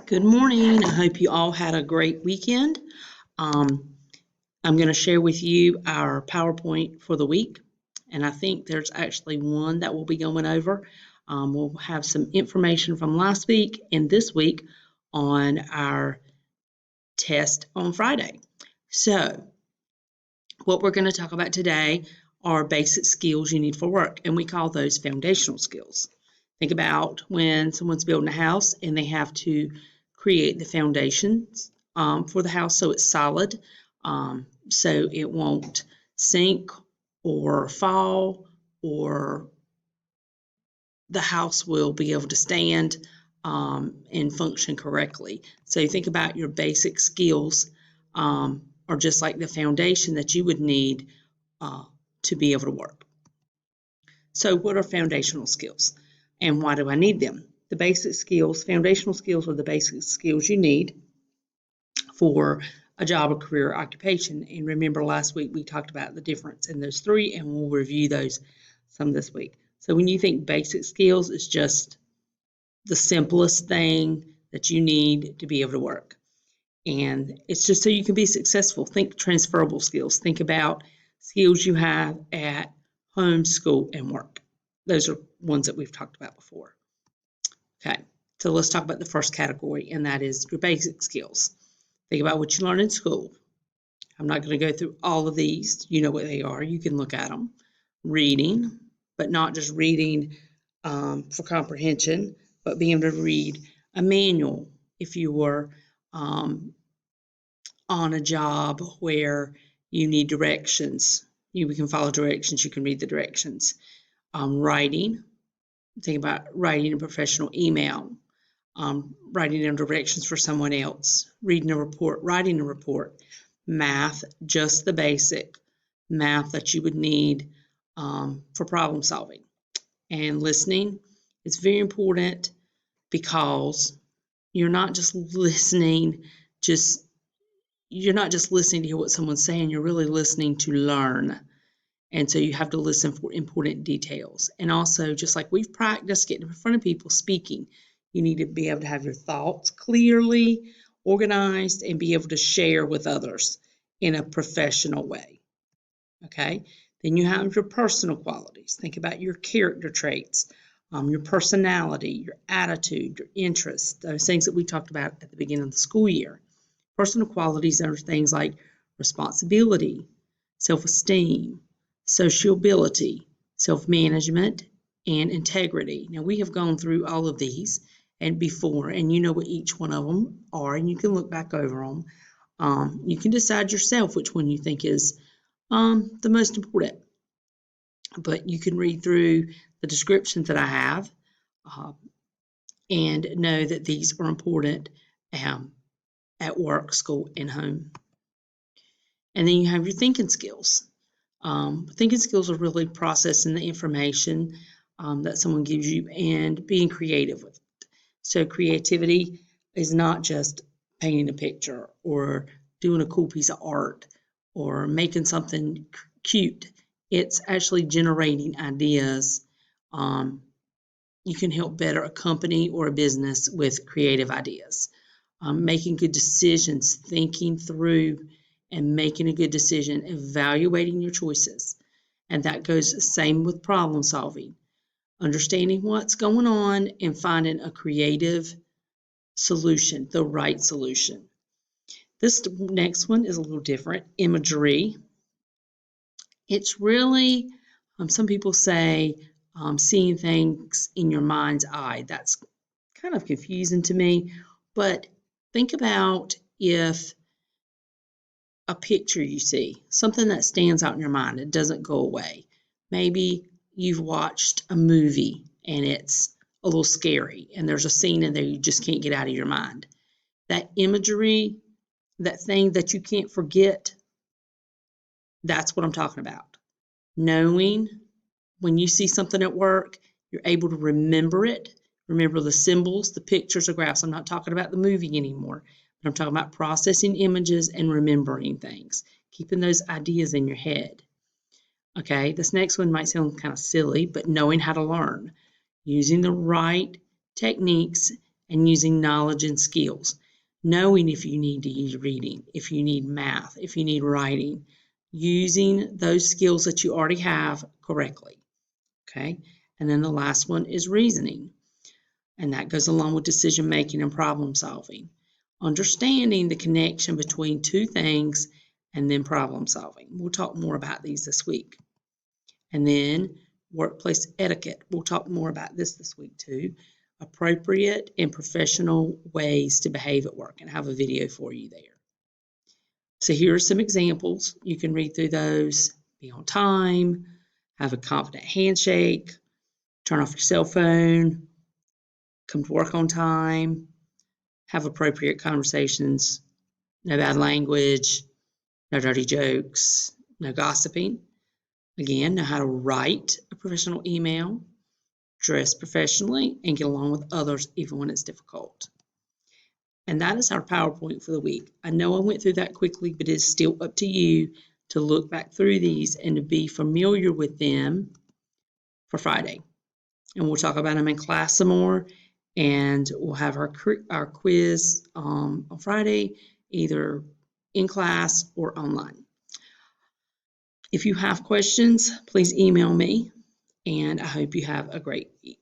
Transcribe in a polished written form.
Good morning. I hope you all had a great weekend. Um, I'm going to share with you our PowerPoint for the week, and I think there's actually one that we'll be going over. We'll have some information from last week and this week on our test on Friday. So, what we're going to talk about today are basic skills you need for work, and we call those foundational skills. Think about when someone's building a house and they have to create the foundations for the house so it's solid, so it won't sink or fall, or the house will be able to stand and function correctly. So you think about your basic skills are just like the foundation that you would need to be able to work. So what are foundational skills and why do I need them? The basic skills, foundational skills are the basic skills you need for a job or career or occupation. And remember last week we talked about the difference in those three, and we'll review those some this week. So when you think basic skills, it's just the simplest thing that you need to be able to work. And it's just so you can be successful. Think transferable skills. Think about skills you have at home, school, and work. Those are ones that we've talked about before. Okay, so let's talk about the first category, and that is your basic skills. Think about what you learn in school. I'm not going to go through all of these. You know what they are. You can look at them. Reading, but not just reading for comprehension, but being able to read a manual if you were on a job where you need directions. You can follow directions. You can read the directions. Writing. Think about writing a professional email. Writing down directions for someone else. Reading a report. Writing a report. Math, just the basic math that you would need for problem solving. And listening is very important because you're not just listening to hear what someone's saying. You're really listening to learn. And so you have to listen for important details. And also, just like we've practiced getting in front of people speaking, you need to be able to have your thoughts clearly organized and be able to share with others in a professional way. Okay? Then you have your personal qualities. Think about your character traits, your personality, your attitude, your interests, those things that we talked about at the beginning of the school year. Personal qualities are things like responsibility, self-esteem, sociability, self-management, and integrity. Now, we have gone through all of these and before, and you know what each one of them are, and you can look back over them. You can decide yourself which one you think is the most important. But you can read through the descriptions that I have and know that these are important at work, school, and home. And then you have your thinking skills. Thinking skills are really processing the information that someone gives you and being creative with it. So creativity is not just painting a picture or doing a cool piece of art or making something cute. It's actually generating ideas. You can help better a company or a business with creative ideas. Making good decisions, thinking through and making a good decision, evaluating your choices. And that goes the same with problem solving. Understanding what's going on and finding a creative solution, the right solution. This next one is a little different. Imagery. It's really, some people say, seeing things in your mind's eye. That's kind of confusing to me, but think about if a picture you see, something that stands out in your mind, it doesn't go away. Maybe you've watched a movie and it's a little scary and there's a scene in there you just can't get out of your mind. That imagery, that thing that you can't forget, that's what I'm talking about. Knowing when you see something at work, you're able to remember it, remember the symbols, the pictures, or graphs. I'm not talking about the movie anymore, but I'm talking about processing images and remembering things, keeping those ideas in your head. Okay, this next one might sound kind of silly, but knowing how to learn, using the right techniques and using knowledge and skills. Knowing if you need to use reading, if you need math, if you need writing, using those skills that you already have correctly. Okay? And then the last one is reasoning. And that goes along with decision making and problem solving. Understanding the connection between two things and then problem solving. We'll talk more about these this week. And then workplace etiquette. We'll talk more about this week too. Appropriate and professional ways to behave at work, and have a video for you there. So here are some examples. You can read through those. Be on time, have a confident handshake, turn off your cell phone, come to work on time, have appropriate conversations, no bad language, no dirty jokes, no gossiping. Again, know how to write a professional email, dress professionally, and get along with others even when it's difficult. And that is our PowerPoint for the week. I know I went through that quickly, but it's still up to you to look back through these and to be familiar with them for Friday. And we'll talk about them in class some more, and we'll have our quiz on Friday, either in class or online. If you have questions, please email me, and I hope you have a great week.